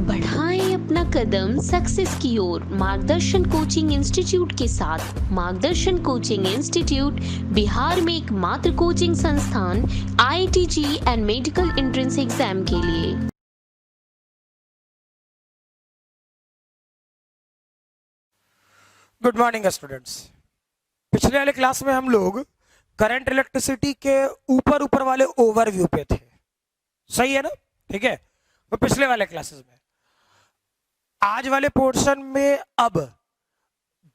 बढ़ाएं अपना कदम सक्सेस की ओर मार्गदर्शन कोचिंग इंस्टीट्यूट के साथ। मार्गदर्शन कोचिंग इंस्टीट्यूट बिहार में एकमात्र कोचिंग संस्थान IIT and medical entrance exam के लिए। Good morning students. पिछले वाले क्लास में हम लोग करंट इलेक्ट्रिसिटी के ऊपर वाले ओवरव्यू पे थे, सही है ना? ठीक है, वो पिछले वाले क्लासेस में। आज वाले पोर्शन में अब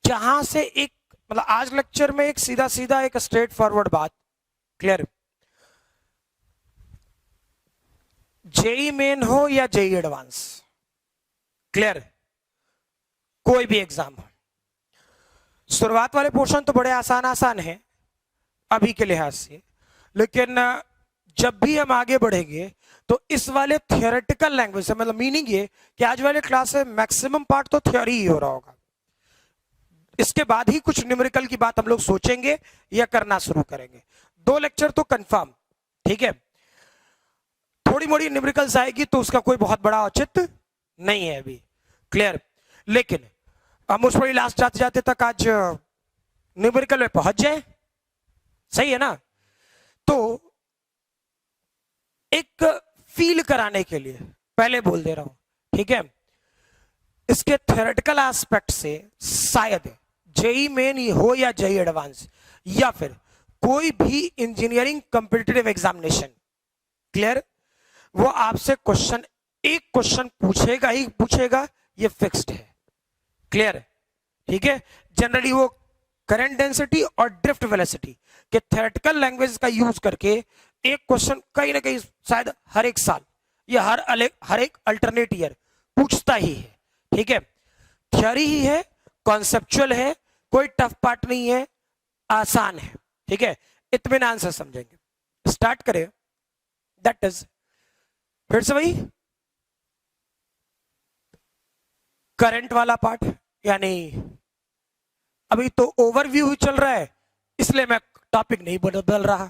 जहां से एक मतलब आज लेक्चर में एक सीधा सीधा एक स्ट्रेट फॉरवर्ड बात, क्लियर? जेई मेन हो या जेई एडवांस, क्लियर? कोई भी एग्जाम हो, शुरुआत वाले पोर्शन तो बड़े आसान है अभी के लिहाज से, लेकिन जब भी हम आगे बढ़ेंगे तो इस वाले थियोरेटिकल लैंग्वेज से मतलब मीनिंग ये कि आज वाले क्लास में मैक्सिमम पार्ट तो थ्योरी ही हो रहा होगा। इसके बाद ही कुछ न्यूमेरिकल की बात हम लोग सोचेंगे या करना शुरू करेंगे। 2 लेक्चर तो कंफर्म, ठीक है। थोड़ी मोड़ी न्यूमेरिकल्स आएगी तो उसका कोई बहुत बड़ा औचित्य नहीं है अभी, क्लियर? लेकिन हम उस पर लास्ट जाते जाते तक आज न्यूमेरिकल में पहुंच जाए, सही है ना? तो एक फील कराने के लिए पहले बोल दे रहा हूं, ठीक है, इसके थ्योरेटिकल एस्पेक्ट से शायद जेई मेन हो या जेई एडवांस या फिर कोई भी इंजीनियरिंग कॉम्पिटिटिव एग्जामिनेशन, क्लियर, वो आपसे एक क्वेश्चन पूछेगा ही पूछेगा, ये फिक्स्ड है, क्लियर? ठीक है। जनरली वो करंट डेंसिटी और ड्रिफ्ट वेलोसिटी के थ्योरेटिकल लैंग्वेज का यूज करके एक क्वेश्चन कहीं ना कहीं शायद हर एक साल या हर एक अल्टरनेट ईयर पूछता ही है, ठीक है। थ्योरी ही है, कॉन्सेप्चुअल है, कोई टफ पार्ट नहीं है, आसान है, ठीक है। इत्मीनान से समझेंगे। स्टार्ट करें, दैट इज फिर से वही करंट वाला पार्ट, यानी अभी तो ओवरव्यू ही चल रहा है इसलिए मैं टॉपिक नहीं बदल रहा,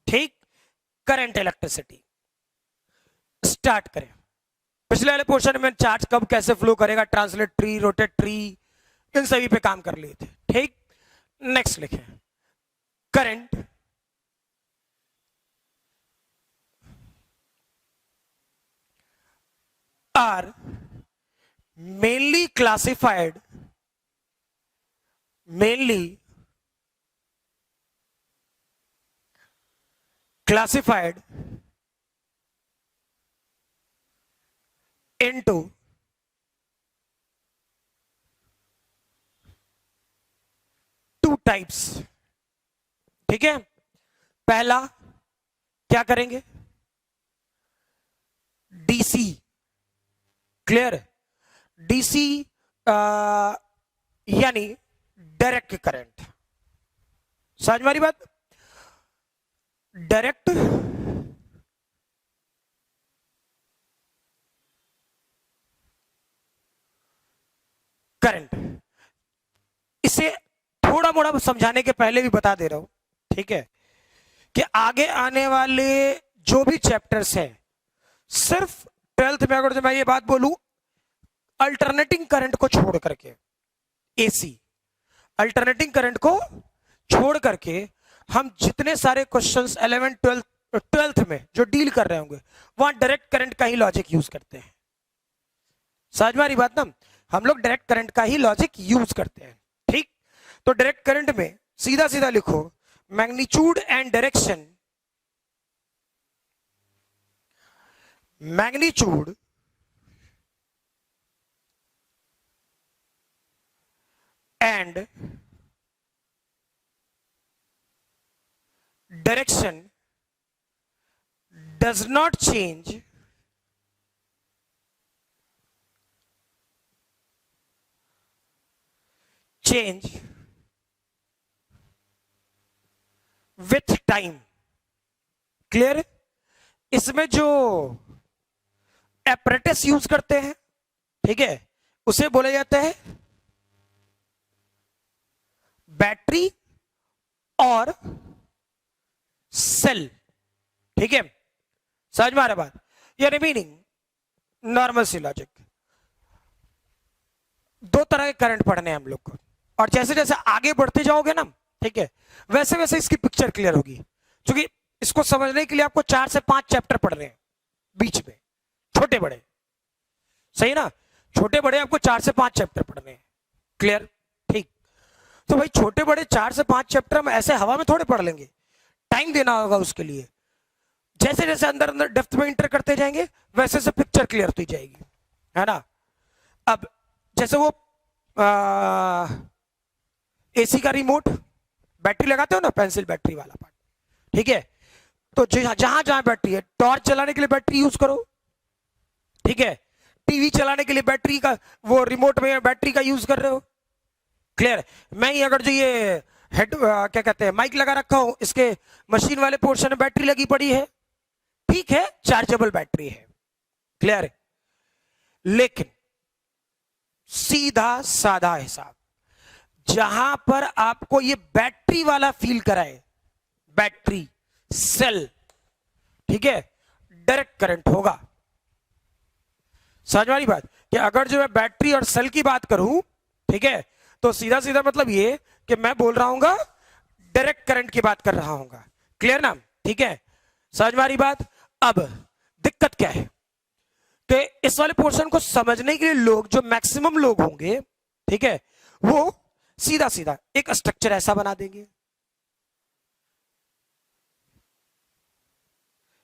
ठीक। करंट इलेक्ट्रिसिटी स्टार्ट करें। पिछले वाले पोर्शन में चार्ज कब कैसे फ्लो करेगा, ट्रांसलेटरी, रोटेटरी, इन सभी पे काम कर लिए थे, ठीक। नेक्स्ट लिखें, current are mainly classified into 2 types, ठीक है। पहला क्या करेंगे, डीसी, क्लियर? डीसी यानी डायरेक्ट करंट, समझ मारी बात? Direct current. इसे थोड़ा मोड़ा समझाने के पहले भी बता दे रहा हूं, ठीक है, कि आगे आने वाले जो भी चैप्टर्स हैं, सिर्फ 12th में अगर मैं ये बात बोलूं अल्टरनेटिंग करंट को छोड़ करके, एसी अल्टरनेटिंग करंट को छोड़ करके हम जितने सारे क्वेश्चंस 11th 12th में जो डील कर रहे होंगे वहां डायरेक्ट करंट का ही लॉजिक यूज करते हैं। समझ में आ रही बात ना? हम लोग डायरेक्ट करंट का ही लॉजिक यूज करते हैं, ठीक। तो डायरेक्ट करंट में सीधा सीधा लिखो, magnitude and direction, magnitude and direction does not change with time, clear? इसमें जो एपरेटस यूज करते हैं, ठीक है, उसे बोला जाता है बैटरी और सेल, ठीक है। समझ में आ रहा बात? यानी मीनिंग नॉर्मल सी लॉजिक। दो तरह के करंट पढ़ने हैं हम लोग को, और जैसे जैसे आगे बढ़ते जाओगे ना, ठीक है, वैसे वैसे इसकी पिक्चर क्लियर होगी। क्योंकि इसको समझने के लिए आपको 4 से 5 चैप्टर पढ़ रहे हैं बीच में, छोटे बड़े, सही ना, छोटे बड़े आपको 4 से 5 चैप्टर पढ़ने हैं। क्लियर? ठीक। तो भाई छोटे बड़े 4 से 5 चैप्टर हम ऐसे हवा में थोड़े पढ़ लेंगे, टाइम देना होगा उसके लिए। जैसे जैसे अंदर अंदर डेप्थ में इंटर करते जाएंगे वैसे से पिक्चर क्लियर होती जाएगी, है ना। अब जैसे वो एसी का रिमोट बैटरी लगाते हो ना, पेंसिल बैटरी वाला पार्ट, ठीक है, तो जहां जहां बैटरी है, टॉर्च चलाने के लिए बैटरी यूज करो, ठीक है, टीवी चलाने के लिए बैटरी का, वो रिमोट में बैटरी का यूज कर रहे हो। क्लियर? मैं ही अगर जो ये हेड क्या कहते हैं माइक लगा रखा हूं, इसके मशीन वाले पोर्शन में बैटरी लगी पड़ी है, ठीक है, चार्जेबल बैटरी है। क्लियर? लेकिन सीधा साधा हिसाब, जहां पर आपको ये बैटरी वाला फील कराए, बैटरी सेल, ठीक है, डायरेक्ट करंट होगा। समझ वाली बात कि अगर जो मैं बैटरी और सेल की बात करूं, ठीक है, तो सीधा सीधा मतलब ये कि मैं बोल रहा हूंगा डायरेक्ट करंट की बात कर रहा हूंगा। क्लियर ना? ठीक है, समझ वाली बात। अब दिक्कत क्या है कि इस वाले पोर्शन को समझने के लिए लोग, जो मैक्सिमम लोग होंगे, ठीक है, वो सीधा सीधा एक स्ट्रक्चर ऐसा बना देंगे,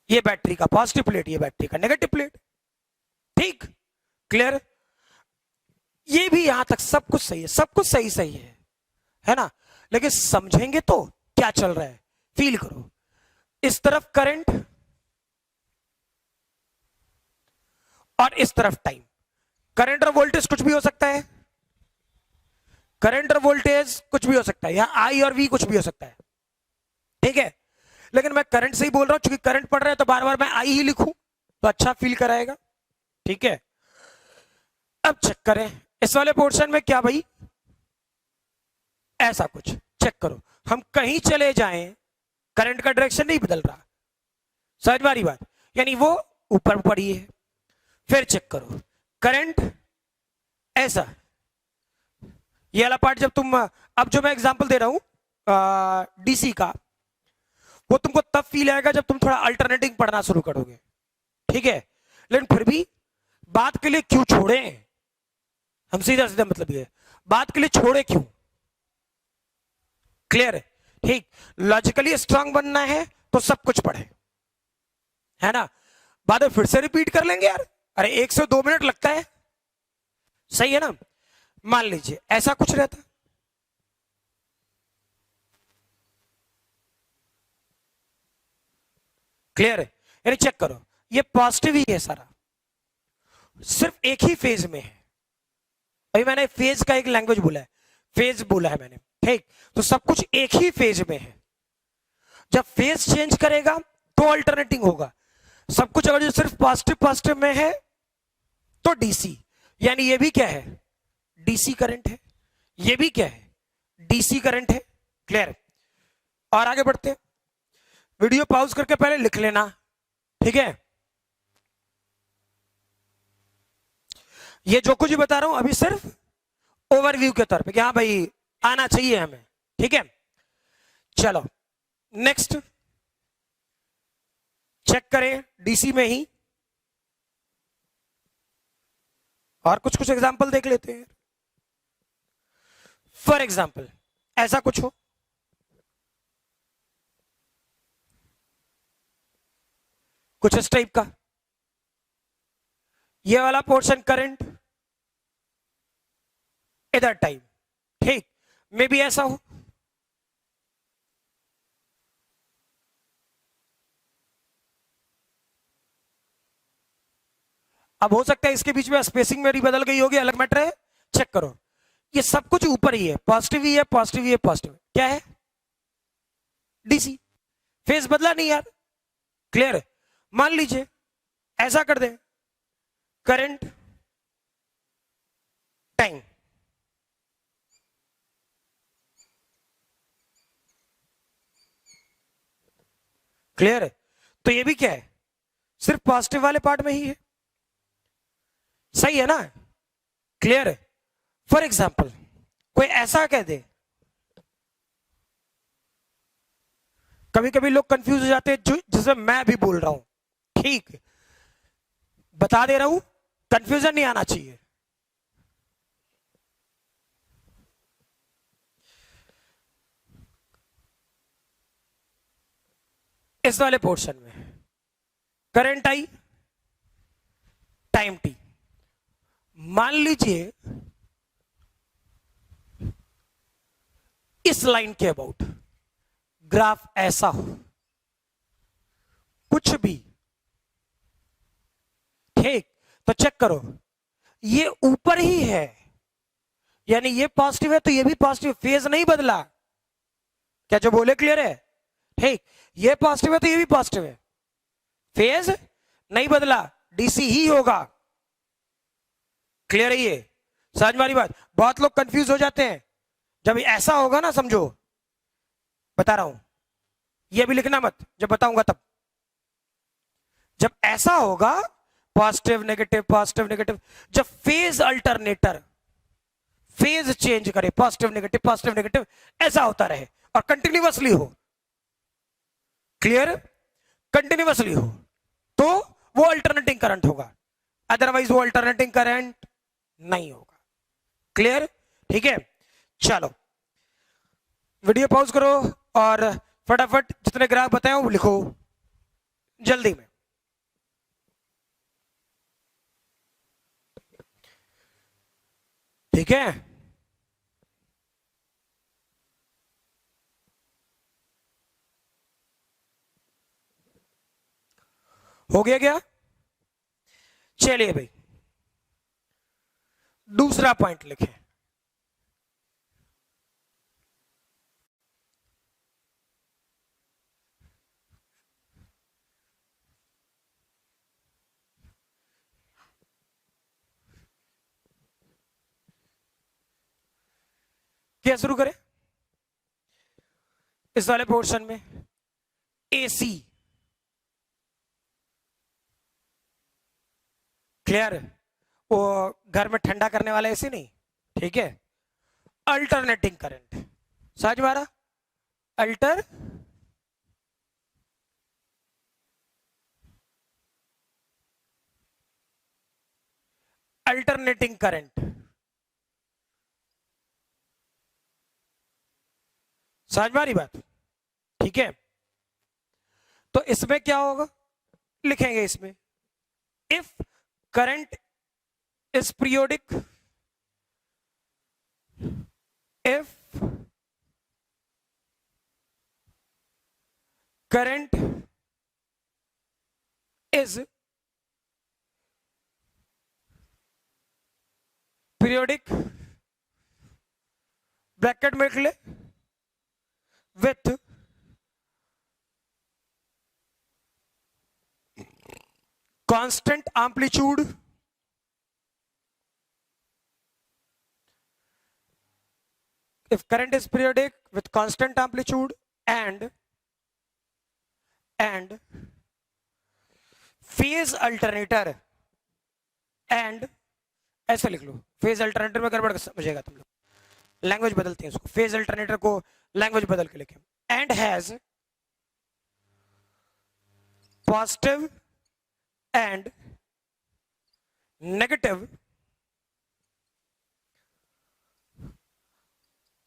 ये बैटरी का पॉजिटिव प्लेट, ये बैटरी का नेगेटिव प्लेट, ठीक। क्लियर? ये भी यहां तक सब कुछ सही है, सब कुछ सही सही है ना। लेकिन समझेंगे तो क्या चल रहा है, फील करो। इस तरफ करंट और इस तरफ टाइम। करंट और वोल्टेज कुछ भी हो सकता है, करंट और वोल्टेज कुछ भी हो सकता है, या आई और वी कुछ भी हो सकता है, ठीक है। लेकिन मैं करंट से ही बोल रहा हूं, क्योंकि करंट पढ़ रहा है तो बार बार मैं आई ही लिखूं तो अच्छा फील कराएगा, ठीक है। अब चेक करें इस वाले पोर्शन में, क्या भाई ऐसा कुछ चेक करो, हम कहीं चले जाएं करंट का डायरेक्शन नहीं बदल रहा, समझ वाली बात, यानी वो ऊपर पड़ी है। फिर चेक करो करंट ऐसा, ये वाला पार्ट जब तुम, अब जो मैं एग्जांपल दे रहा हूं डीसी का, वो तुमको तब फील आएगा जब तुम थोड़ा अल्टरनेटिंग पढ़ना शुरू करोगे, ठीक है। लेकिन फिर भी बात के लिए क्यों छोड़े, हम सीधा सीधा मतलब ये, बात के लिए छोड़े क्यों। क्लियर है? ठीक। लॉजिकली स्ट्रांग बनना है तो सब कुछ पढ़े, है ना। बाद में फिर से रिपीट कर लेंगे यार, अरे 1 से 2 मिनट लगता है, सही है ना। मान लीजिए ऐसा कुछ रहता, क्लियर है, यानी चेक करो ये पॉजिटिव ही है सारा, सिर्फ एक ही फेज में है। अभी मैंने फेज का एक लैंग्वेज बोला है, फेज बोला है मैंने, ठीक। तो सब कुछ एक ही फेज में है, जब फेज चेंज करेगा तो अल्टरनेटिंग होगा। सब कुछ अगर जो सिर्फ पॉजिटिव पॉजिटिव में है तो डीसी, यानी ये भी क्या है, डीसी करंट है, ये भी क्या है, डीसी करंट है। क्लियर? और आगे बढ़ते हैं, वीडियो पॉज करके पहले लिख लेना, ठीक है। ये जो कुछ भी बता रहा हूं अभी सिर्फ ओवरव्यू के तौर पे, कि हाँ भाई आना चाहिए हमें, ठीक है। चलो नेक्स्ट चेक करें डीसी में ही, और कुछ कुछ एग्जांपल देख लेते हैं। फॉर एग्जांपल ऐसा कुछ हो, कुछ इस टाइप का, ये वाला पोर्शन करंट, इधर टाइम, ठीक। मे भी ऐसा हो, अब हो सकता है इसके बीच में स्पेसिंग मेरी बदल गई होगी, अलग मैटर है, चेक करो। ये सब कुछ ऊपर ही है, पॉजिटिव ही है, पॉजिटिव ही है, पॉजिटिव क्या है, डीसी, फेज बदला नहीं यार। क्लियर? मान लीजिए ऐसा कर दें, करंट टाइम, क्लियर है। तो ये भी क्या है, सिर्फ पॉजिटिव वाले पार्ट में ही है, सही है ना, क्लियर है। फॉर एग्जाम्पल कोई ऐसा कह दे, कभी कभी लोग कंफ्यूज हो जाते हैं जिसे मैं भी बोल रहा हूं, ठीक, बता दे रहा हूं, कंफ्यूजन नहीं आना चाहिए। इस वाले पोर्शन में करंट आई, टाइम टी, मान लीजिए इस लाइन के अबाउट ग्राफ ऐसा हो, कुछ भी, ठीक, तो चेक करो, ये ऊपर ही है, यानी ये पॉजिटिव है तो ये भी पॉजिटिव, फेज नहीं बदला, क्या जो बोले क्लियर है, ठीक, ये पॉजिटिव है तो ये भी पॉजिटिव है, फेज नहीं बदला, डीसी ही होगा, क्लियर है ये, समझ में आ रही बात। बहुत लोग कंफ्यूज हो जाते हैं, जब ऐसा होगा ना, समझो बता रहा हूं, ये भी लिखना मत, जब बताऊंगा तब, जब ऐसा होगा पॉजिटिव नेगेटिव पॉजिटिव नेगेटिव, जब फेज अल्टरनेटर फेज चेंज करे, पॉजिटिव नेगेटिव ऐसा होता रहे और कंटिन्यूअसली हो, क्लियर, कंटिन्यूअसली हो तो वो अल्टरनेटिंग करंट होगा, अदरवाइज वो अल्टरनेटिंग करंट नहीं होगा, क्लियर, ठीक है। चलो वीडियो पॉज करो और फटाफट जितने ग्राफ बताए वो लिखो जल्दी में। ठीक है, हो गया क्या, चलिए भाई दूसरा पॉइंट लिखें, क्या शुरू करें, इस वाले पोर्शन में एसी, क्लियर, वो घर में ठंडा करने वाला एसी नहीं, ठीक है, अल्टरनेटिंग करंट, समझ में आ रहा, अल्टरनेटिंग करंट, समझ में आ रही बात, ठीक है। तो इसमें क्या होगा, लिखेंगे इसमें, if current is periodic, if current is periodic, bracket में लिख ले, with constant amplitude, if current is periodic with constant amplitude and phase alternator and, ऐसे लिख लो, फेज अल्टरनेटर में गड़बड़ समझेगा तुम लोग, लैंग्वेज बदलते हैं उसको, फेज अल्टरनेटर को लैंग्वेज बदल के लिखे, and has positive and negative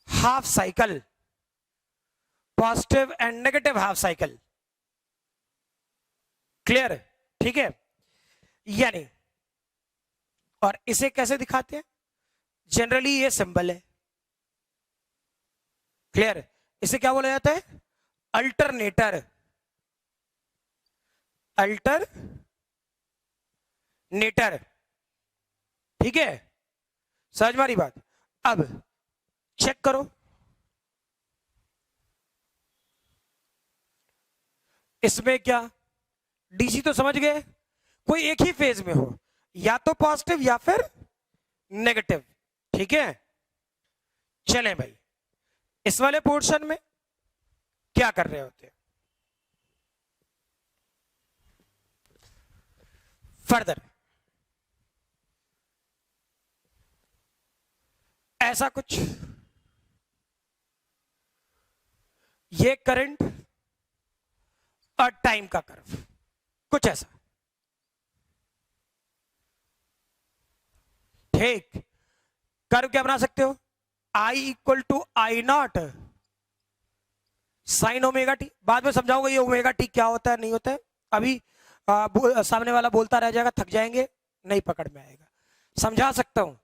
half cycle, positive and negative half cycle, clear, ठीक है, यानी, और इसे कैसे दिखाते हैं, जनरली ये सिंबल है, क्लियर, इसे क्या बोला जाता है, अल्टरनेटर, अल्टरनेटर, ठीक है, समझ में आ रही बात। अब चेक करो, इसमें क्या, डीसी तो समझ गए, कोई एक ही फेज में हो, या तो पॉजिटिव या फिर नेगेटिव, ठीक है। चलें भाई, इस वाले पोर्शन में क्या कर रहे होते हैं, फर्दर ऐसा कुछ, ये करंट और टाइम का कर्व, कुछ ऐसा। ठीक, कर्व क्या बना सकते हो, I equal to I naught sine omega T. बाद में समझाऊंगा ये ओमेगा टी क्या होता है नहीं होता है, अभी सामने वाला बोलता रह जाएगा, थक जाएंगे, नहीं पकड़ में आएगा। समझा सकता हूं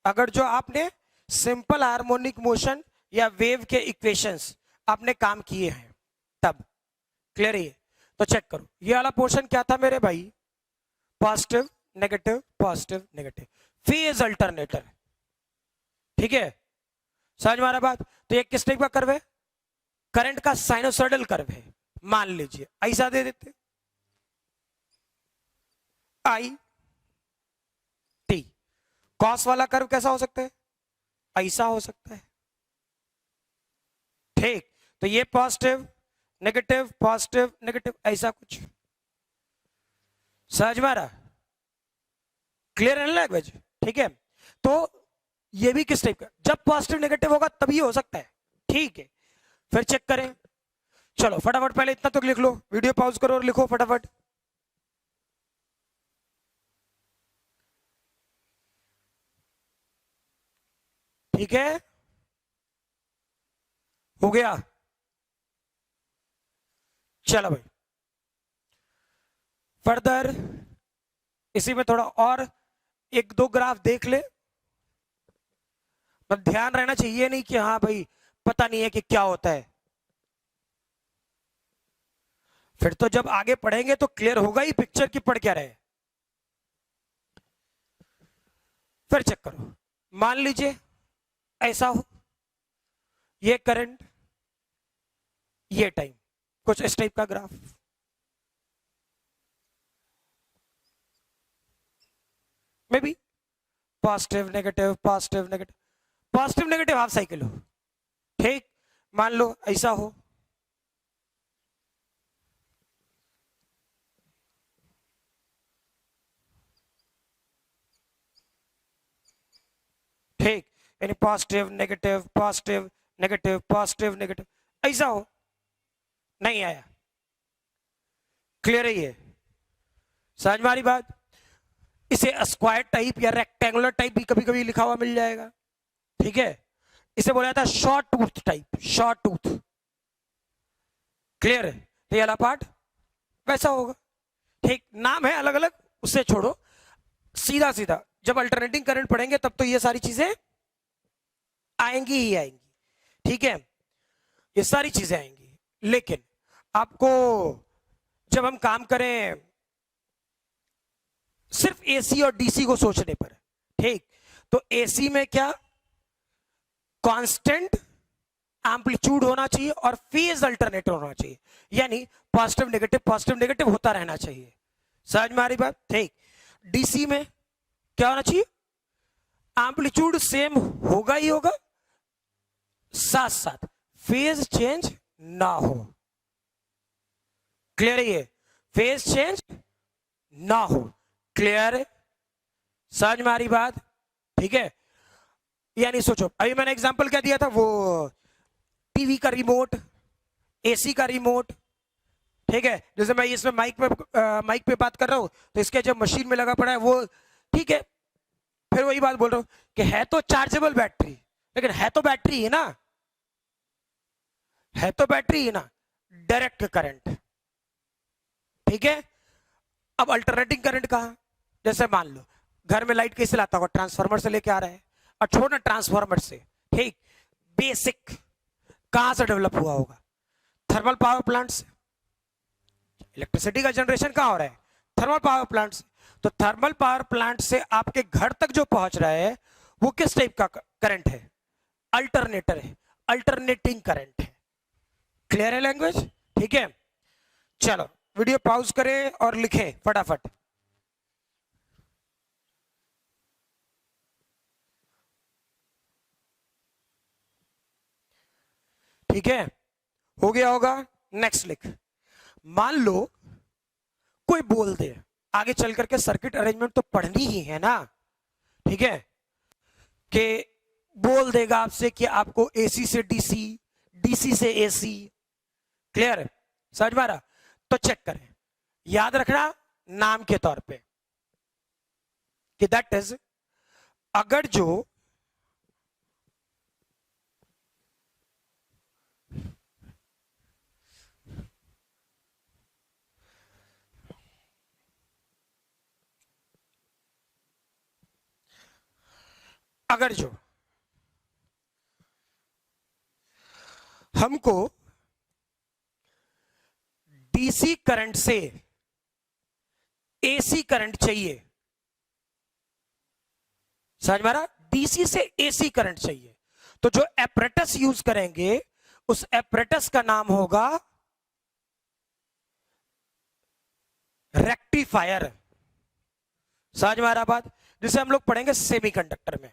अगर जो आपने सिंपल हार्मोनिक मोशन या वेव के इक्वेशंस आपने काम किए हैं तब। क्लियर है? तो चेक करो, ये वाला पोर्शन क्या था मेरे भाई, positive negative positive negative, phase alternator. ठीक है, समझ में आ रहा बात? तो ये किस टाइप का कर्व है, करंट का साइनोसॉइडल कर्व है। मान लीजिए ऐसा दे देते, आई टी। कॉस वाला कर्व कैसा हो सकता है, ऐसा हो सकता है। ठीक, तो ये पॉजिटिव नेगेटिव ऐसा कुछ। समझ में आ रहा? क्लियर है लैंग्वेज? ठीक है, तो ये भी किस टाइप का, जब पॉजिटिव नेगेटिव होगा तभी हो सकता है। ठीक है, फिर चेक करें। चलो फटाफट पहले इतना तो लिख लो, वीडियो पॉज करो और लिखो फटाफट। ठीक है, हो गया? चलो भाई फर्दर इसी में थोड़ा और एक दो ग्राफ देख ले। पर ध्यान रहना चाहिए नहीं कि हाँ भाई पता नहीं है कि क्या होता है, फिर तो जब आगे पढ़ेंगे तो क्लियर होगा ही पिक्चर की पढ़ क्या रहे। फिर चेक करो, मान लीजिए ऐसा हो, ये करंट ये टाइम, कुछ इस टाइप का graph. May be positive negative half cycle हो। ठीक, मान लो ऐसा हो, ठीक, यानी पॉजिटिव नेगेटिव ऐसा हो। नहीं आया? क्लियर है? ये समझ में आ रही बात? इसे स्क्वायर टाइप या रेक्टेंगुलर टाइप भी कभी कभी लिखा हुआ मिल जाएगा। ठीक है, इसे बोला जाता है short tooth type, short tooth. Clear है? तो ये वाला पार्ट वैसा होगा। ठीक, नाम है अलग अलग, उससे छोड़ो, सीधा सीधा जब अल्टरनेटिंग करंट पढ़ेंगे तब तो ये सारी चीजें आएंगी ही आएंगी। ठीक है, ये सारी चीजें आएंगी, लेकिन आपको जब हम काम करें सिर्फ एसी और डीसी को सोचने पर, ठीक, तो एसी में क्या कांस्टेंट एम्पलीट्यूड होना चाहिए और फेज अल्टरनेटर होना चाहिए, यानी पॉजिटिव नेगेटिव होता रहना चाहिए। समझ में आ रही बात? ठीक, डीसी में क्या होना चाहिए, एम्पलीट्यूड सेम होगा ही होगा, साथ साथ फेज चेंज ना हो। क्लियर है? ये फेज चेंज ना हो। क्लियर है? समझ में आ रही बात? ठीक है, यानी सोचो अभी मैंने एग्जांपल क्या दिया था, वो टीवी का रिमोट, एसी का रिमोट। ठीक है, जैसे मैं इसमें माइक पे बात कर रहा हूं तो इसके जब मशीन में लगा पड़ा है वो, ठीक है, फिर वही बात बोल रहा हूं कि है तो चार्जेबल बैटरी, लेकिन है तो बैटरी ही ना, है तो बैटरी ही ना, डायरेक्ट करंट। ठीक है, अब अल्टरनेटिंग करंट कहां, जैसे मान लो घर में लाइट कैसे लाता होगा, ट्रांसफार्मर से लेके आ रहा है, और छोड़ना ट्रांसफार्मर से, ठीक, बेसिक कहां से डेवलप हुआ होगा, थर्मल पावर प्लांट से। इलेक्ट्रिसिटी का जनरेशन कहां हो रहा है, थर्मल पावर प्लांट से। तो थर्मल पावर प्लांट से आपके घर तक जो पहुंच रहा है वो किस टाइप का करंट है, अल्टरनेटर है, अल्टरनेटिंग करंट है। क्लियर है लैंग्वेज? ठीक है, चलो वीडियो पॉज करें और लिखें फटाफट। ठीक है, हो गया होगा? नेक्स्ट लिख। मान लो कोई बोल दे, आगे चल करके सर्किट अरेंजमेंट तो पढ़नी ही है ना, ठीक है, कि बोल देगा आपसे कि आपको एसी से डीसी, डीसी से एसी। क्लियर है, समझ में आ रहा? तो चेक करें, याद रखना नाम के तौर पे कि दैट इज, अगर जो अगर जो हमको डीसी करंट से एसी करंट चाहिए, समझ में आ रहा? डीसी से एसी करंट चाहिए, तो जो एपरेटस यूज करेंगे उस एपरेटस का नाम होगा रेक्टिफायर। समझ में आ रहा बात? जिसे हम लोग पढ़ेंगे सेमीकंडक्टर में।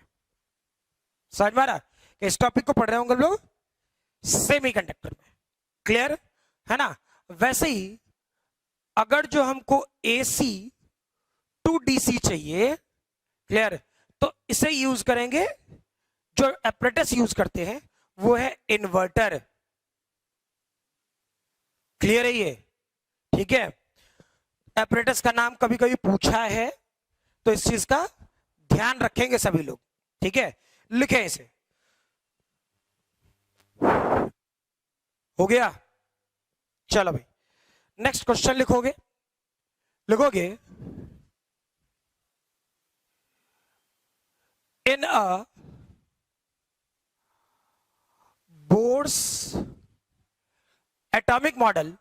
समझ में आ रहा? इस टॉपिक को पढ़ रहे होंगे लोग सेमीकंडक्टर में। क्लियर है ना? वैसे ही अगर जो हमको एसी टू डीसी चाहिए, क्लियर, तो इसे यूज करेंगे, जो एपरेटस यूज करते हैं वो है इन्वर्टर। क्लियर है ये? ठीक है, एपरेटस का नाम कभी कभी पूछा है, तो इस चीज का ध्यान रखेंगे सभी लोग। ठीक है, लिखें इसे। हो गया? चलो भाई, नेक्स्ट क्वेश्चन लिखोगे, लिखोगे in a Bohr's atomic model,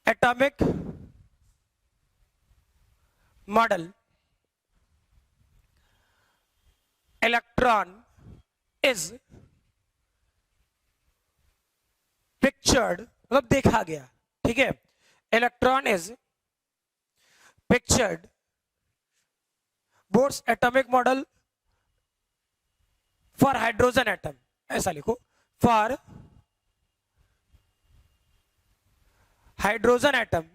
atomic model, electron is pictured, मतलब देखा गया। ठीक है, electron is pictured, bourse atomic model for hydrogen atom, ऐसा लिखो, for hydrogen atom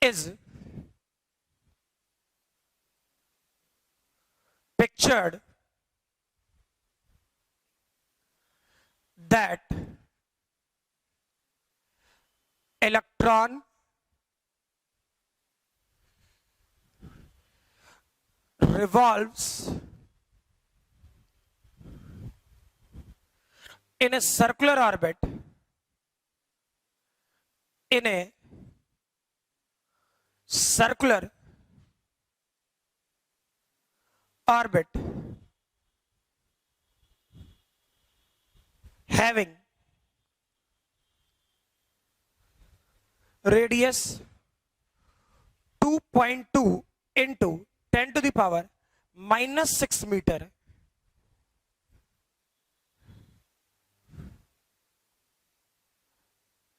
is pictured that electron revolves in a circular orbit, in a circular orbit having radius 2.2 into 10 to the power minus 6 meter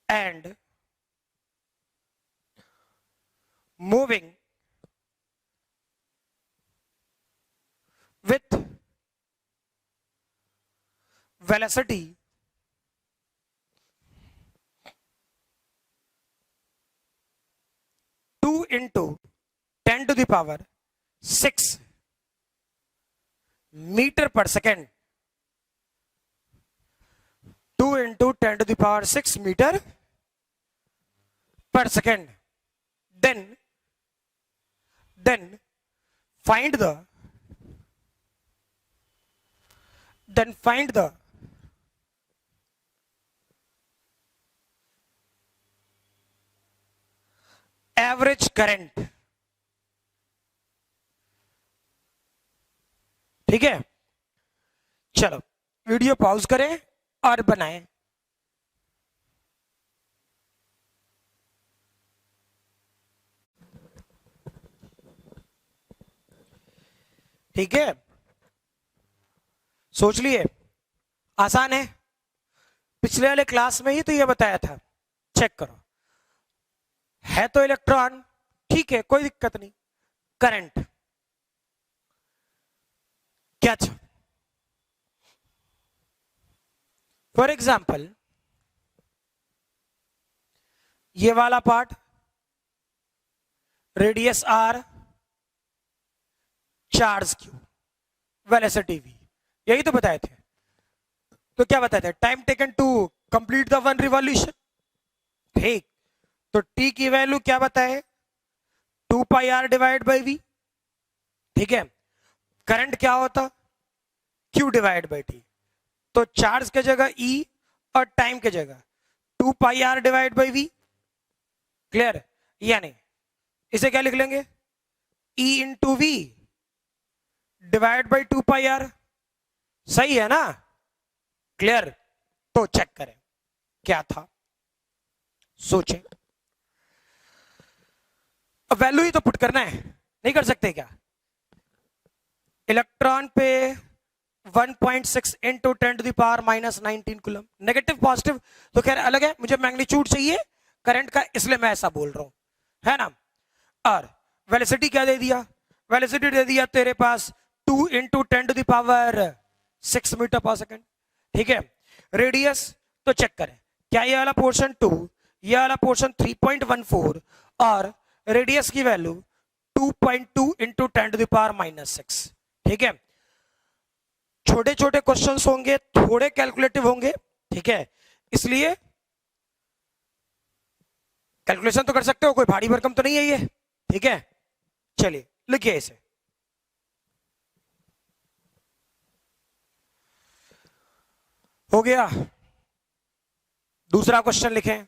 and moving with velocity 2 into 10 to the power 6 meter per second, 2 into 10 to the power 6 meter per second, then find the average current. ठीक है, चलो video pause करें और बनाएं। ठीक है, सोच लिए? आसान है, पिछले वाले क्लास में ही तो ये बताया था। चेक करो, है तो इलेक्ट्रॉन, ठीक है, कोई दिक्कत नहीं। करंट क्या था? फॉर एग्जाम्पल ये वाला part radius R, charge Q, velocity V, यही तो बताए थे। तो क्या बताए थे? Time taken to complete the one revolution. ठीक, तो टी की वैल्यू क्या बताए? 2 pi R divide by V. ठीक है, करंट क्या होता? Q divide by T. तो चार्ज के जगह ई और टाइम के जगह 2 pi R divide by V. Clear? यानी इसे क्या लिख लेंगे? E into V divide by 2 pi r. सही है ना? क्लियर? तो चेक करें क्या था, सोचें। अब वैल्यू ही तो पुट करना है, नहीं कर सकते क्या? इलेक्ट्रॉन पे 1.6 इंटू 10⁻⁻19 कूलम। नेगेटिव पॉजिटिव तो खैर अलग है, मुझे मैग्नीट्यूड चाहिए करंट का, इसलिए मैं ऐसा बोल रहा हूं, है ना। और वेलोसिटी क्या दे दिया? वेलोसिटी दे दिया तेरे पास 2 इंटू 10⁻6 मीटर पर सेकेंड। ठीक है, रेडियस तो चेक करें, क्या ये वाला पोर्शन 2, ये वाला पोर्शन 3.14 और रेडियस की वैल्यू 2.2 इंटू 10⁻⁻6। ठीक है, छोटे छोटे क्वेश्चंस होंगे, थोड़े कैलकुलेटिव होंगे। ठीक है, इसलिए कैलकुलेशन तो कर सकते हो, कोई भारी भरकम तो नहीं है ये। ठीक है, चलिए लिखिए इसे। हो गया, दूसरा क्वेश्चन लिखें।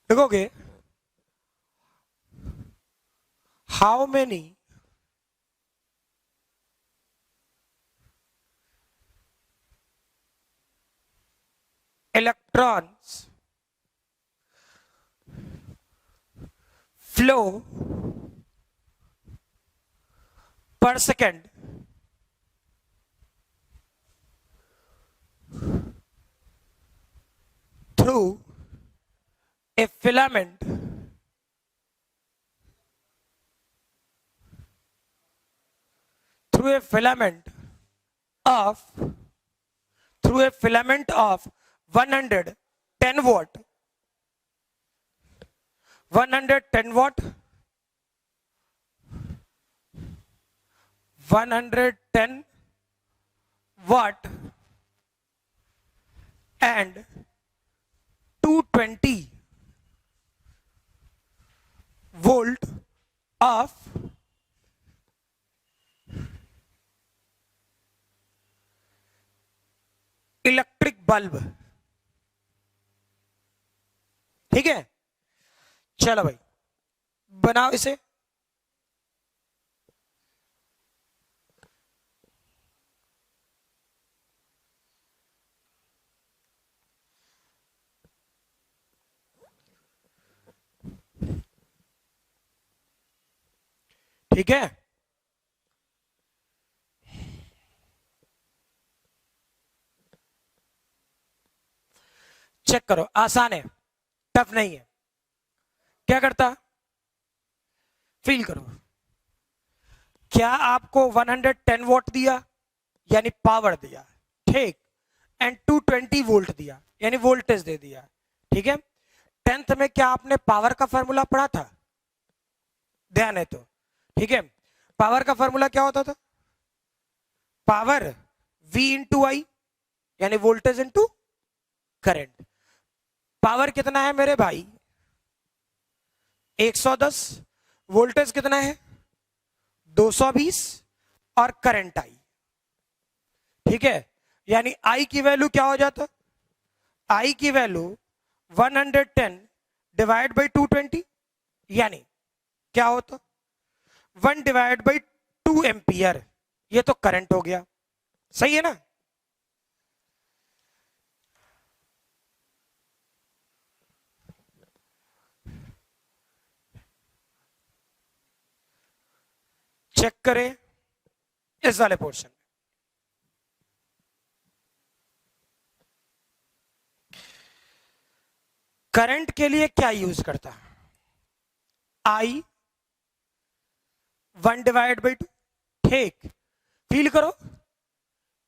लिखोगे how many electrons flow per second through a filament through a filament of 110 watt 110 watt 110 watt and 220 volt of electric bulb. ठीक है, चलो भाई बनाओ इसे। ठीक है, चेक करो, आसान है, टफ नहीं है। क्या करता? फील करो, क्या आपको 110 वोल्ट दिया यानी पावर दिया, ठीक, एंड 220 वोल्ट दिया यानी वोल्टेज दे दिया। ठीक है, 10th में क्या आपने पावर का फॉर्मूला पढ़ा था? ध्यान है तो? ठीक है, पावर का फॉर्मूला क्या होता था? पावर V इंटू आई यानी वोल्टेज इंटू करंट। पावर कितना है मेरे भाई? 110। वोल्टेज कितना है? 220 और करंट आई। ठीक है, यानी आई की वैल्यू क्या हो जाता? आई की वैल्यू 110 डिवाइड बाई 220 यानी क्या होता? 1 डिवाइड बाई 2 एम्पियर। ये तो करंट हो गया, सही है ना? चेक करें इस वाले पोर्शन में। करंट के लिए क्या यूज करता है? आई 1/2। ठीक, फील करो,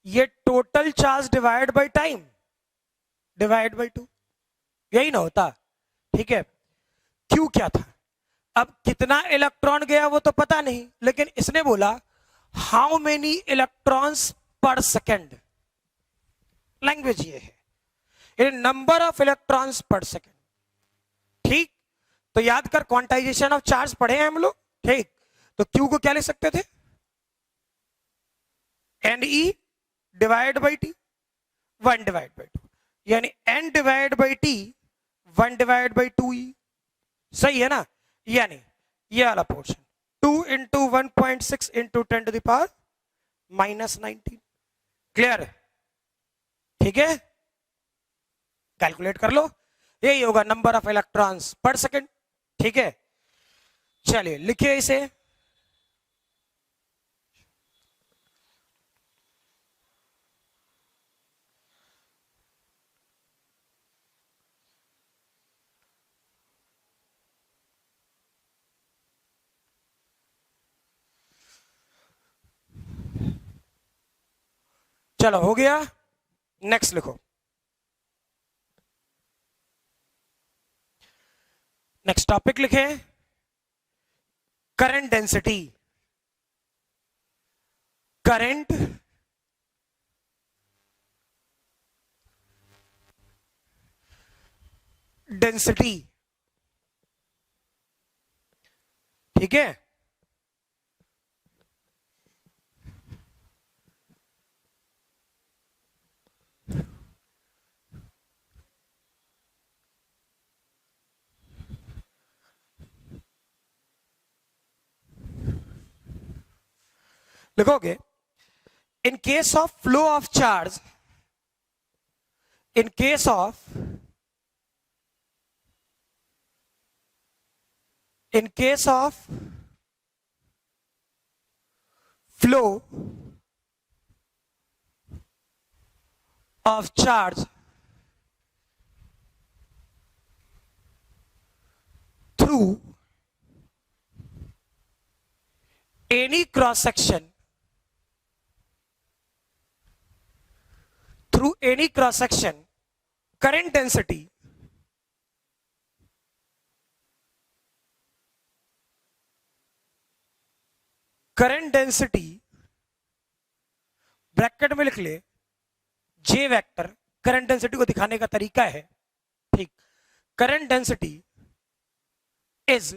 ये total charge divide by time divide by 2, यही ना होता। ठीक है, क्यू क्या था? अब कितना इलेक्ट्रॉन गया वो तो पता नहीं, लेकिन इसने बोला हाउ मेनी इलेक्ट्रॉन्स पर सेकेंड। लैंग्वेज ये है, नंबर ऑफ इलेक्ट्रॉन्स पर सेकेंड। ठीक, तो याद कर, क्वांटाइजेशन ऑफ चार्ज पढ़े हैं हम लोग। ठीक, तो क्यू को क्या लिख सकते थे? N E divide by T, 1/2, यानी N divide by T 1/2E। सही है ना? यानी ये वाला पोर्शन 2 इंटू 1.6 इंटू 10⁻⁻19। क्लियर है? ठीक है, कैलकुलेट कर लो, यही होगा नंबर ऑफ इलेक्ट्रॉन्स पर सेकेंड। ठीक है, चलिए लिखिए इसे। चलो हो गया, नेक्स्ट लिखो। नेक्स्ट टॉपिक लिखे, करंट डेंसिटी। Current density. ठीक है, लिखोगे in case of flow of charge, in case of flow of charge through any cross section, current density bracket में लिख ले जे वेक्टर। करंट डेंसिटी को दिखाने का तरीका है। ठीक, current density is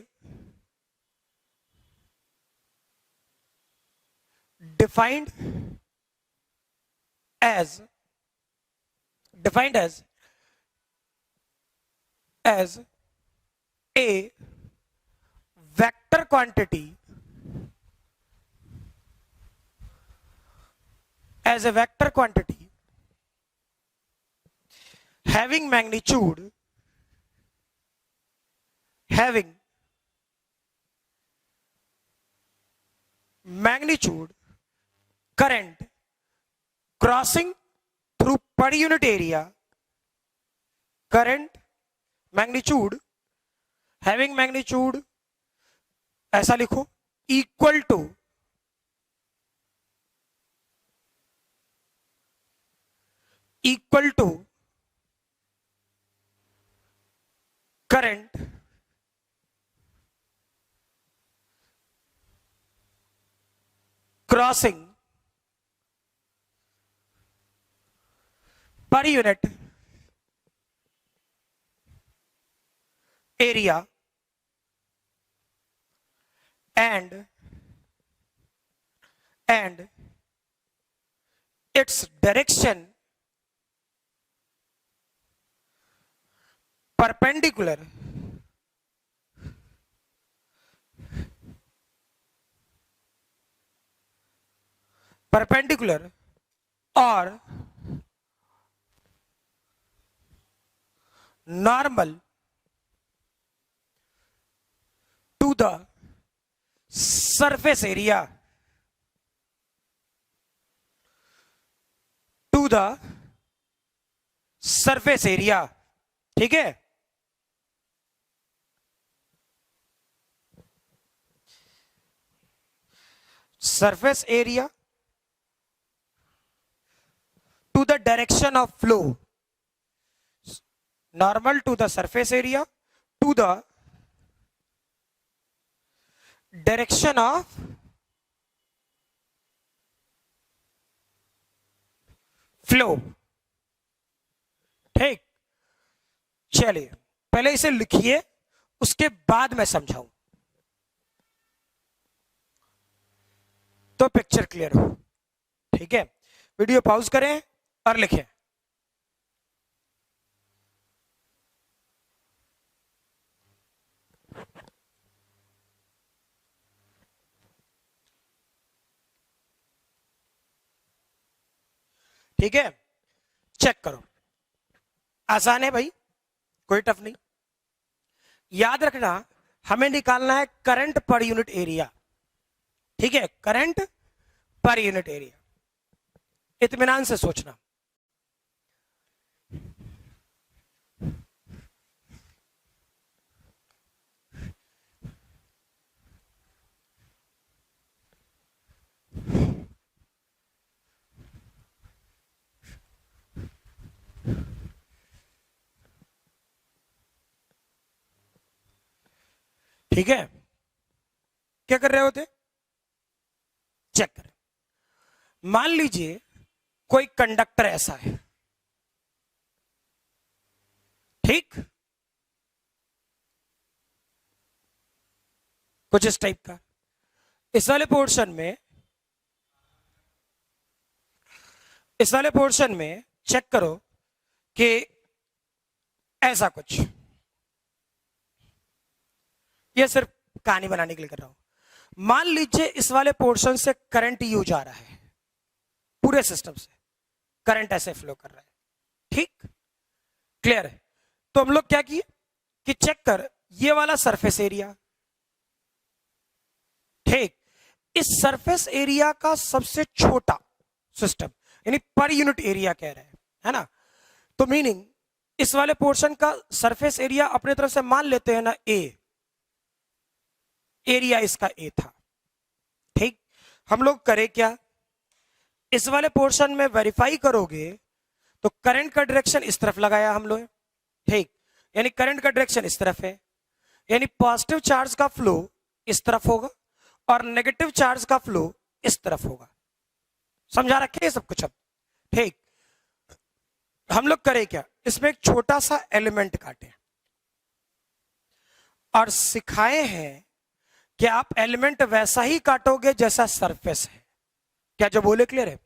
defined as a vector quantity having magnitude current crossing through per unit area, current magnitude having magnitude ऐसा लिखो equal to current crossing per unit area and its direction perpendicular or normal to the surface area to the surface area, ठीक है। Surface area to the direction of flow, normal to the surface area to the direction of flow, ठीक। चलिए पहले इसे लिखिए, उसके बाद मैं समझाऊं तो पिक्चर क्लियर हो, ठीक है। वीडियो पॉज करें और लिखें। ठीक है, चेक करो। आसान है भाई, कोई टफ नहीं। याद रखना हमें निकालना है करंट पर यूनिट एरिया, ठीक है, करंट पर यूनिट एरिया। इत्मीनान से सोचना। ठीक है, क्या कर रहे होते, चेक करें। मान लीजिए कोई कंडक्टर ऐसा है, ठीक, कुछ इस टाइप का। इस वाले पोर्शन में चेक करो कि ऐसा कुछ, ये सिर्फ कहानी बनाने के लिए कर रहा हूं। मान लीजिए इस वाले पोर्शन से करंट यू जा रहा है, पूरे सिस्टम से करंट ऐसे फ्लो कर रहा है, ठीक, क्लियर है। तो हम लोग क्या किए कि चेक कर ये वाला सरफेस एरिया, ठीक, इस सरफेस एरिया का सबसे छोटा सिस्टम यानी पर यूनिट एरिया कह रहे हैं, है ना। तो मीनिंग इस वाले पोर्शन का सरफेस एरिया अपने तरफ से मान लेते हैं ना ए, एरिया इसका ए था, ठीक। हम लोग करें क्या, इस वाले पोर्शन में वेरीफाई करोगे तो करंट का डायरेक्शन इस तरफ लगाया हम लोग, ठीक, यानी करंट का डायरेक्शन इस तरफ है, यानी पॉजिटिव चार्ज का फ्लो इस तरफ होगा और नेगेटिव चार्ज का फ्लो इस तरफ होगा। समझा रखे सब कुछ अब, ठीक। हम लोग करें क्या, इसमें एक छोटा सा एलिमेंट काटे और सिखाए हैं कि आप एलिमेंट वैसा ही काटोगे जैसा सरफेस है। क्या जो बोले क्लियर है,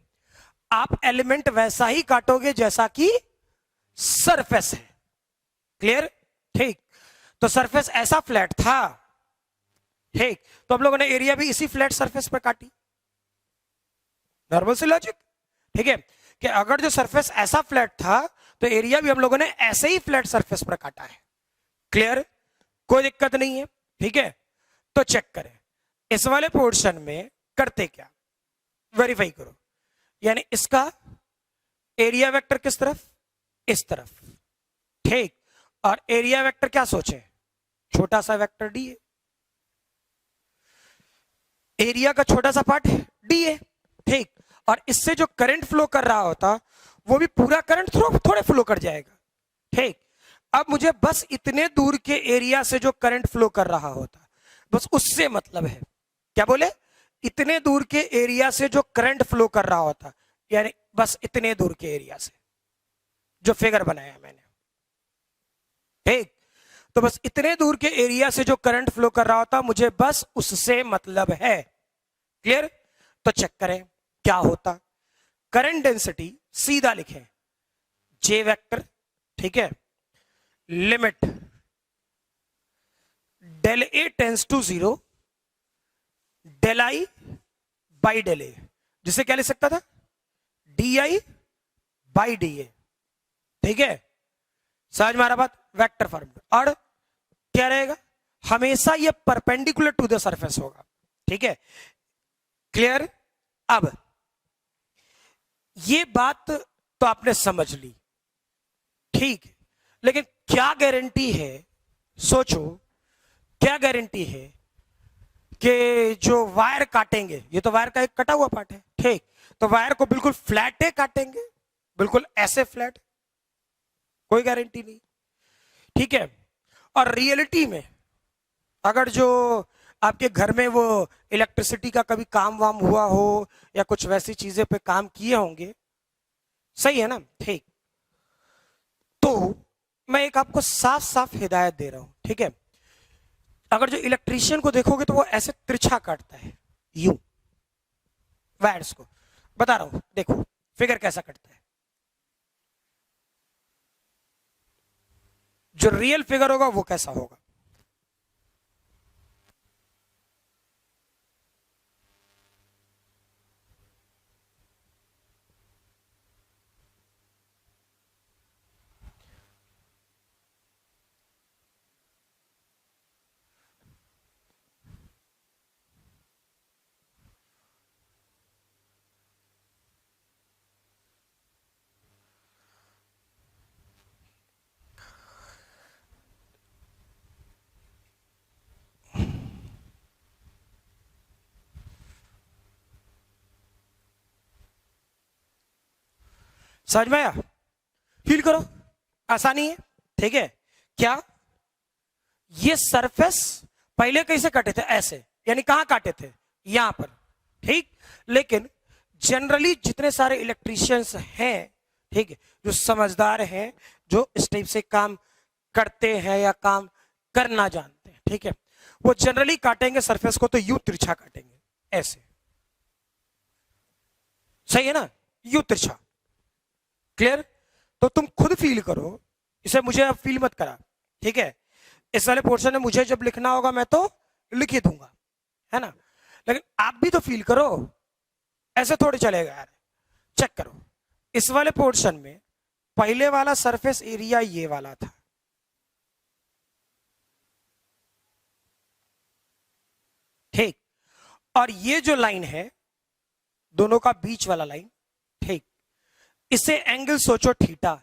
आप एलिमेंट वैसा ही काटोगे जैसा कि सरफेस है, क्लियर, ठीक। तो सरफेस ऐसा फ्लैट था, ठीक, तो हम लोगों ने एरिया भी इसी फ्लैट सरफेस पर काटी, नॉर्मल सी लॉजिक, ठीक है, कि अगर जो सरफेस ऐसा फ्लैट था तो एरिया भी हम लोगों ने ऐसे ही फ्लैट सरफेस पर काटा है, क्लियर, कोई दिक्कत नहीं है, ठीक है। तो चेक करें इस वाले पोर्शन में करते क्या, वेरीफाई करो, यानी इसका एरिया वेक्टर किस तरफ, इस तरफ, ठीक, और एरिया वेक्टर क्या सोचे, छोटा सा वेक्टर डी है, एरिया का छोटा सा पार्ट डी है, ठीक, और इससे जो करंट फ्लो कर रहा होता वो भी पूरा करंट थोड़े फ्लो कर जाएगा, ठीक। अब मुझे बस इतने दूर के एरिया से जो करंट फ्लो कर रहा होता बस उससे मतलब है, क्या बोले, इतने दूर के एरिया से जो करंट फ्लो कर रहा होता, यानी बस इतने दूर के एरिया से जो फिगर बनाया मैंने, ठीक, तो बस इतने दूर के एरिया से जो करंट फ्लो कर रहा होता मुझे बस उससे मतलब है, क्लियर। तो चेक करें क्या होता, करंट डेंसिटी सीधा लिखें जे वेक्टर, ठीक है, limit del A tends to 0 del I by del A, जिसे क्या लिख सकता था, D I by D A, ठीक है, समझ में आ रहा बात, वेक्टर फॉर्म। और क्या रहेगा, हमेशा ये परपेंडिकुलर टू द सरफेस होगा, ठीक है, क्लियर। अब ये बात तो आपने समझ ली, ठीक है। लेकिन क्या गारंटी है, सोचो, क्या गारंटी है कि जो वायर काटेंगे, ये तो वायर का एक कटा हुआ पार्ट है, ठीक, तो वायर को बिल्कुल फ्लैट है काटेंगे, बिल्कुल ऐसे फ्लैट, कोई गारंटी नहीं, ठीक है। और रियलिटी में अगर जो आपके घर में वो इलेक्ट्रिसिटी का कभी काम वाम हुआ हो या कुछ वैसी चीजें पे काम किए होंगे, सही है ना, ठीक, तो मैं एक आपको साफ साफ हिदायत दे रहा हूं, ठीक है। अगर जो इलेक्ट्रीशियन को देखोगे तो वो ऐसे तिरछा काटता है, यूं वायर्स को, बता रहा हूं, देखो फिगर कैसा कटता है। जो रियल फिगर होगा वो कैसा होगा, समझ में आया, फील करो, आसानी है, ठीक है। क्या ये सरफेस पहले कैसे काटे थे, ऐसे, यानी कहां काटे थे, यहां पर, ठीक। लेकिन जनरली जितने सारे इलेक्ट्रीशियंस हैं, ठीक है, जो समझदार हैं, जो इस टाइप से काम करते हैं या काम करना जानते हैं, ठीक है, वो जनरली काटेंगे सरफेस को तो यूं तिरछा काटेंगे, ऐसे, सही है ना, यूं तिरछा, क्लियर। तो तुम खुद फील करो, इसे मुझे अब फील मत करा, ठीक है। इस वाले पोर्शन में मुझे जब लिखना होगा मैं तो लिख ही दूंगा, है ना, लेकिन आप भी तो फील करो, ऐसे थोड़ी चलेगा यार। चेक करो, इस वाले पोर्शन में पहले वाला सरफेस एरिया ये वाला था, ठीक, और ये जो लाइन है दोनों का बीच वाला लाइन, ठीक, इसे एंगल सोचो थीटा,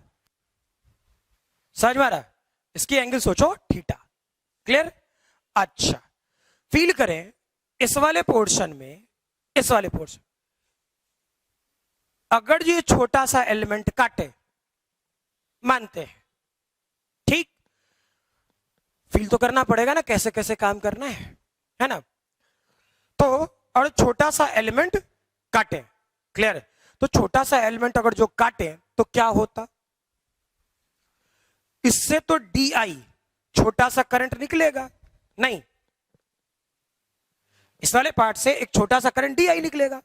समझ में आ रहा है, इसकी एंगल सोचो थीटा, क्लियर। अच्छा, फील करें इस वाले पोर्शन में, इस वाले पोर्शन अगर ये छोटा सा एलिमेंट काटे, मानते हैं, ठीक, फील तो करना पड़ेगा ना कैसे कैसे काम करना है ना, तो और छोटा सा एलिमेंट काटे, क्लियर। तो छोटा सा एलिमेंट अगर जो काटे तो क्या होता, इससे तो डी आई छोटा सा करंट निकलेगा, नहीं, इस वाले पार्ट से एक छोटा सा करंट डी आई निकलेगा,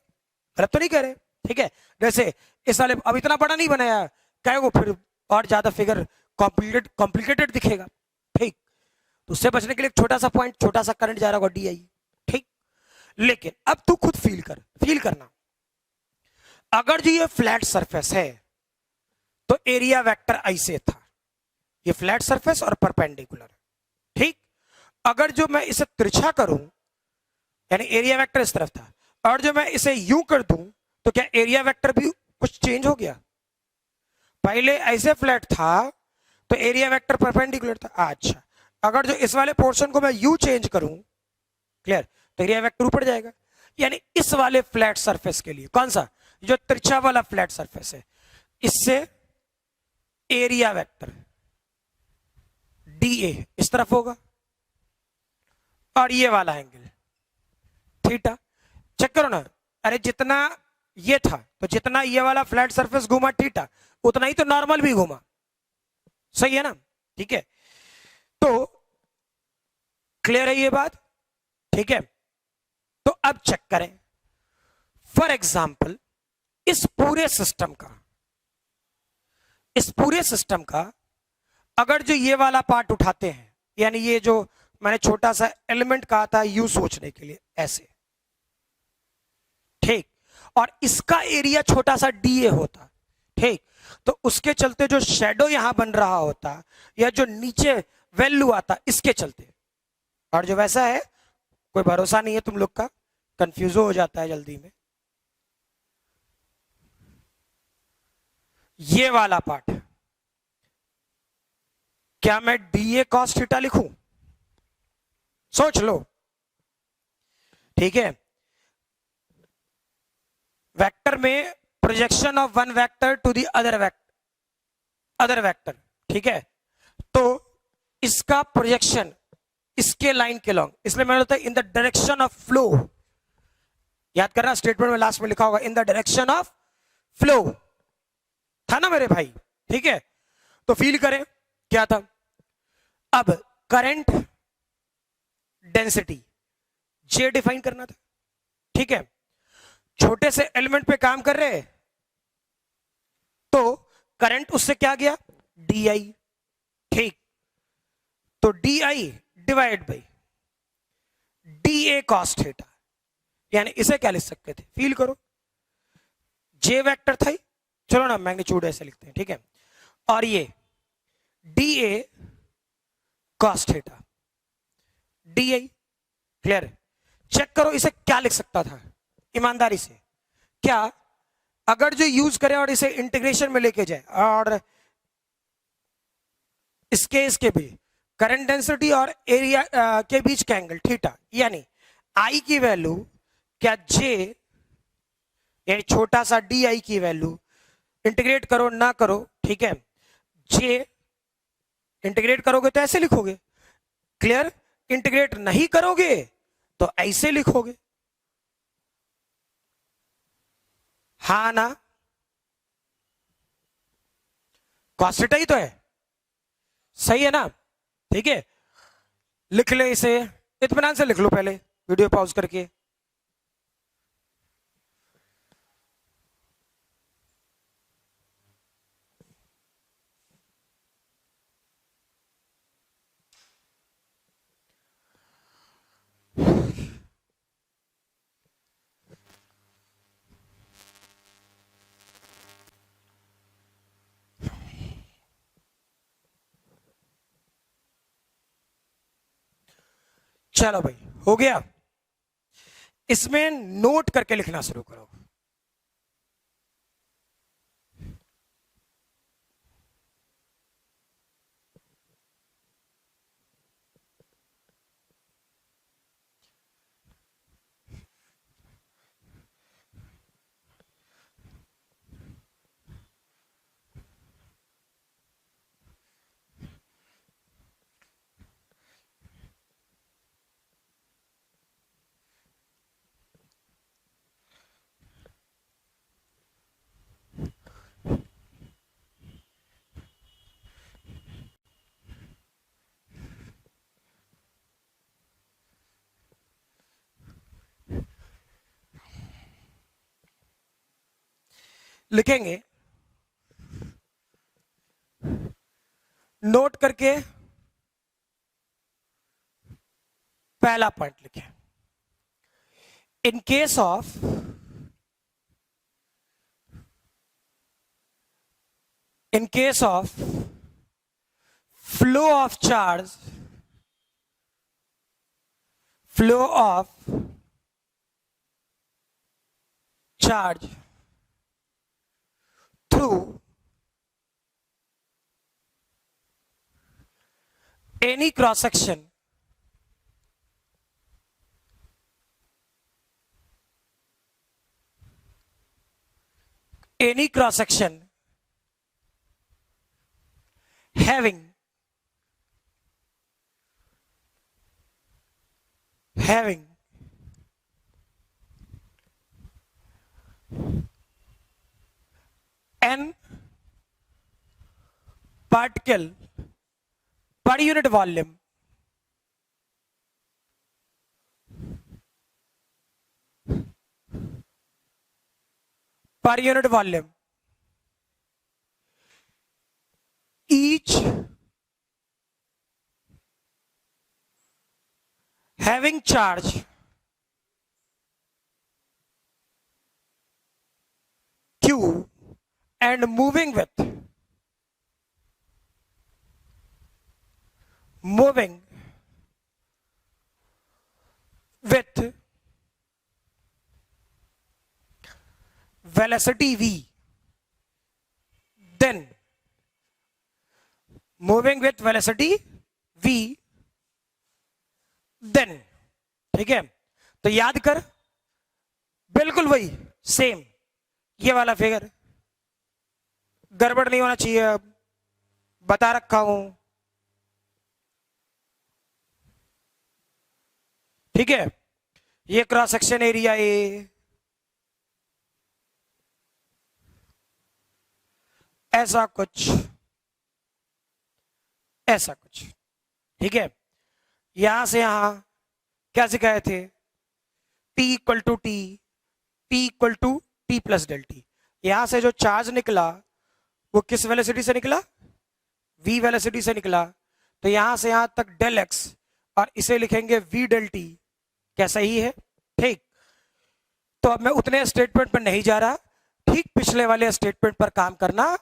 गलत तो नहीं कह रहे, ठीक है। जैसे इस वाले, अब इतना बड़ा नहीं बनाया, क्या वो फिर और ज्यादा फिगर कॉम्प्लिकेटेड दिखेगा, ठीक, तो उससे बचने के लिए छोटा सा पॉइंट, छोटा सा करंट जा रहा होगा डी आई, ठीक। लेकिन अब तू खुद फील करना, अगर जो ये फ्लैट सरफेस है तो एरिया वेक्टर ऐसे था, ये फ्लैट सरफेस और परपेंडिकुलर, ठीक। अगर जो मैं इसे तिरछा करूं, यानी एरिया वेक्टर इस तरफ था, और जो मैं इसे यूं कर दूं तो क्या एरिया वेक्टर भी कुछ चेंज हो गया, पहले ऐसे फ्लैट था तो एरिया वेक्टर परपेंडिकुलर था, अच्छा, अगर जो इस वाले पोर्शन को मैं यू चेंज करूं, क्लियर, तो एरिया वेक्टर ऊपर जाएगा, यानी इस वाले फ्लैट सरफेस के लिए, कौन सा, जो तिरछा वाला फ्लैट सरफेस है, इससे एरिया वेक्टर डी ए इस तरफ होगा, और ये वाला एंगल थीटा, चेक करो ना, अरे जितना ये था तो जितना ये वाला फ्लैट सरफेस घूमा थीटा, उतना ही तो नॉर्मल भी घूमा, सही है ना, ठीक है। तो क्लियर है ये बात, ठीक है। तो अब चेक करें, फॉर एग्जाम्पल इस पूरे सिस्टम का अगर जो ये वाला पार्ट उठाते हैं, यानी ये जो मैंने छोटा सा एलिमेंट कहा था यू सोचने के लिए, ऐसे, ठीक, और इसका एरिया छोटा सा डी ए होता, ठीक, तो उसके चलते जो शेडो यहां बन रहा होता या जो नीचे वैल्यू आता इसके चलते, और जो वैसा है कोई भरोसा नहीं है तुम लोग का, कंफ्यूज हो जाता है जल्दी में, ये वाला पार्ट, क्या मैं डीए कॉस थीटा लिखूं? सोच लो, ठीक है। वेक्टर में projection of one vector to the other vector, ठीक है। तो इसका प्रोजेक्शन इसके लाइन के लॉन्ग, इसलिए मैंने होता है in the direction of flow. याद करना, स्टेटमेंट में लास्ट में लिखा होगा in the direction of flow, था ना मेरे भाई? ठीक है, तो फील करें क्या था। अब करंट डेंसिटी जे डिफाइन करना था, ठीक है। छोटे से एलिमेंट पे काम कर रहे हैं, तो करंट उससे क्या गया, डी आई, ठीक। तो D I divide by D A cos theta, यानी इसे क्या लिख सकते थे, फील करो, जे वेक्टर था, चलो ना मैग्नीट्यूड ऐसे लिखते हैं, ठीक है। और ये D A cos theta, D I, clear. Check करो इसे क्या लिख सकता था ईमानदारी से, क्या अगर जो यूज करें और इसे इंटीग्रेशन में लेके जाए और इसके भी करंट डेंसिटी और एरिया के बीच का एंगल थीटा, यानी आई की वैल्यू क्या जे, यानी छोटा सा डी आई की वैल्यू इंटीग्रेट करो ना करो, ठीक है, जे इंटीग्रेट करोगे तो ऐसे लिखोगे, क्लियर। इंटीग्रेट नहीं करोगे तो ऐसे लिखोगे, हाँ ना, कॉस थीटा ही तो है, सही है ना, ठीक है। लिख ले इसे, इत्मीनान से लिख लो, पहले वीडियो पॉज करके। चलो भाई, हो गया। इसमें नोट करके लिखना शुरू करो। लिखेंगे, नोट करके पहला पॉइंट लिखें, in case of flow of charge, flow of charge through any cross section having n particle per unit volume each having charge q and moving with velocity v, moving with velocity v, then, ठीक है, तो याद कर बिल्कुल वही same ये वाला figure, गड़बड़ नहीं होना चाहिए, अब बता रखा हूं, ठीक है। ये क्रॉस सेक्शन एरिया ए, ऐसा कुछ, ऐसा कुछ, ठीक है। यहां से यहां क्या सिखाए थे, T equal to T, T equal to T plus del T. यहां से जो चार्ज निकला वो किस वेलोसिटी से निकला, v वेलोसिटी से निकला, तो यहां से यहां तक डेल एक्स, और इसे लिखेंगे v डेल टी। क्या सही है, ठीक। तो अब मैं उतने स्टेटमेंट पर नहीं जा रहा, ठीक पिछले वाले स्टेटमेंट पर काम करना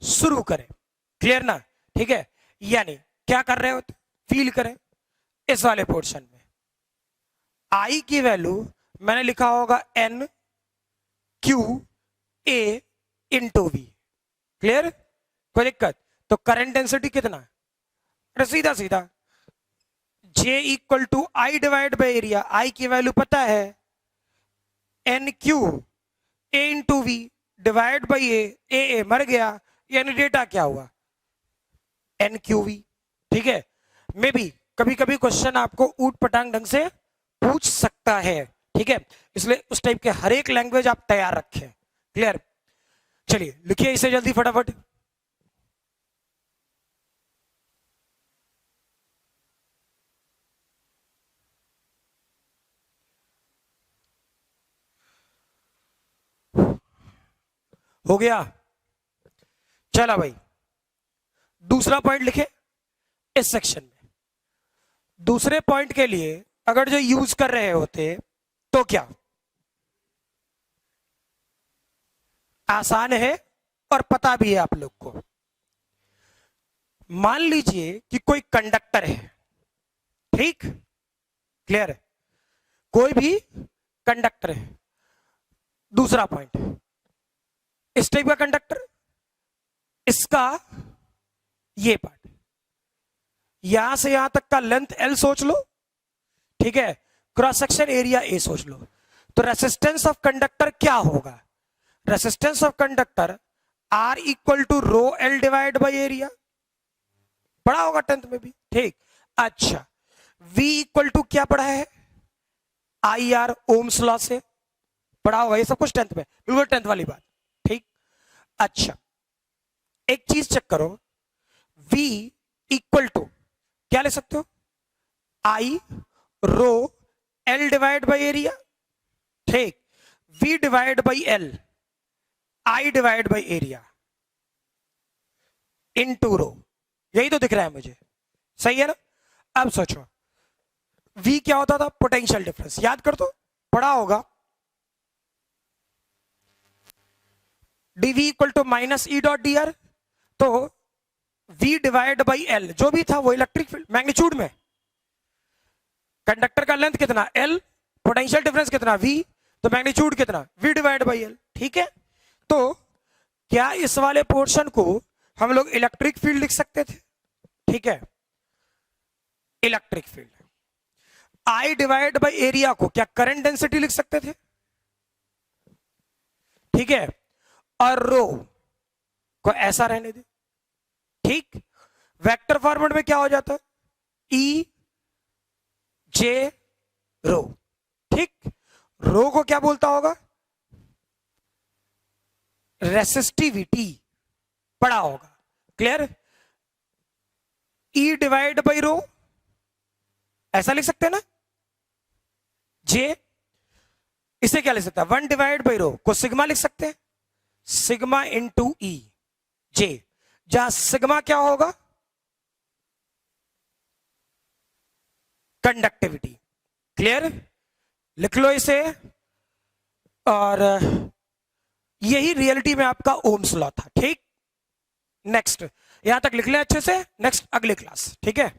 शुरू करें, क्लियर ना, ठीक है। यानी क्या कर रहे हो, फील करें इस वाले पोर्शन में I की वैल्यू मैंने लिखा होगा N Q A into V, clear, कोई दिक्कत। तो करंट डेंसिटी कितना, अरे सीधा सीधा J equal to I divide by area, I की वैल्यू पता है N Q A into V divide by A मर गया, यानी डेटा क्या हुआ एन क्यू वी, ठीक है। मे बी कभी कभी क्वेश्चन आपको ऊट पटांग ढंग से पूछ सकता है, ठीक है, इसलिए उस टाइप के हर एक लैंग्वेज आप तैयार रखें, क्लियर। चलिए लिखिए इसे जल्दी फटाफट। हो गया, चला भाई दूसरा पॉइंट लिखे इस सेक्शन में। दूसरे पॉइंट के लिए अगर जो यूज कर रहे होते तो क्या, आसान है और पता भी है आप लोग को। मान लीजिए कि कोई कंडक्टर है, ठीक, क्लियर, कोई भी कंडक्टर है। दूसरा पॉइंट, इस टाइप का कंडक्टर, इसका ये पार्ट, यहां से यहां तक का लेंथ L सोच लो, ठीक है, क्रॉस सेक्शन एरिया A सोच लो। तो रेसिस्टेंस ऑफ कंडक्टर क्या होगा, resistance of conductor R equal to rho L divide by area, पढ़ा होगा 10th में भी, ठीक। अच्छा, V इक्वल टू क्या पढ़ा है, IR ओम्स लॉ से पढ़ा होगा, ये सब कुछ 10th में, बिल्कुल 10th वाली बात, ठीक। अच्छा, एक चीज चेक करो, V इक्वल टू क्या ले सकते हो, I rho L divide by area, ठीक, V divide by L, I divide by area into rho, यही तो दिख रहा है मुझे, सही है ना। अब सोचो V क्या होता था, पोटेंशियल डिफरेंस, याद कर तो पढ़ा होगा, dV equal to minus E dot D R. तो V डिवाइड बाई L जो भी था वो इलेक्ट्रिक फील्ड मैग्नीट्यूड में, कंडक्टर का लेंथ कितना L, पोटेंशियल डिफरेंस कितना V, तो मैग्नीट्यूड कितना V डिवाइड बाई L, ठीक है। तो क्या इस वाले पोर्शन को हम लोग इलेक्ट्रिक फील्ड लिख सकते थे, ठीक है, electric field. I divide by area को क्या करंट डेंसिटी लिख सकते थे, ठीक है, और रो को ऐसा रहने दे, ठीक। वेक्टर फॉर्मेट में क्या हो जाता है, E J रो, ठीक। रो को क्या बोलता होगा, रेसिस्टिविटी, पढ़ा होगा, clear. E divide by rho ऐसा लिख सकते हैं ना, J, इसे क्या लिख सकता है, 1 डिवाइड बाई रो को सिग्मा लिख सकते हैं, सिग्मा इंटू ई जे, जहां सिग्मा क्या होगा, कंडक्टिविटी, क्लियर, लिख लो इसे। और यही रियलिटी में आपका ओम्स लॉ था, ठीक। नेक्स्ट यहां तक लिख लें अच्छे से, नेक्स्ट अगली क्लास, ठीक है।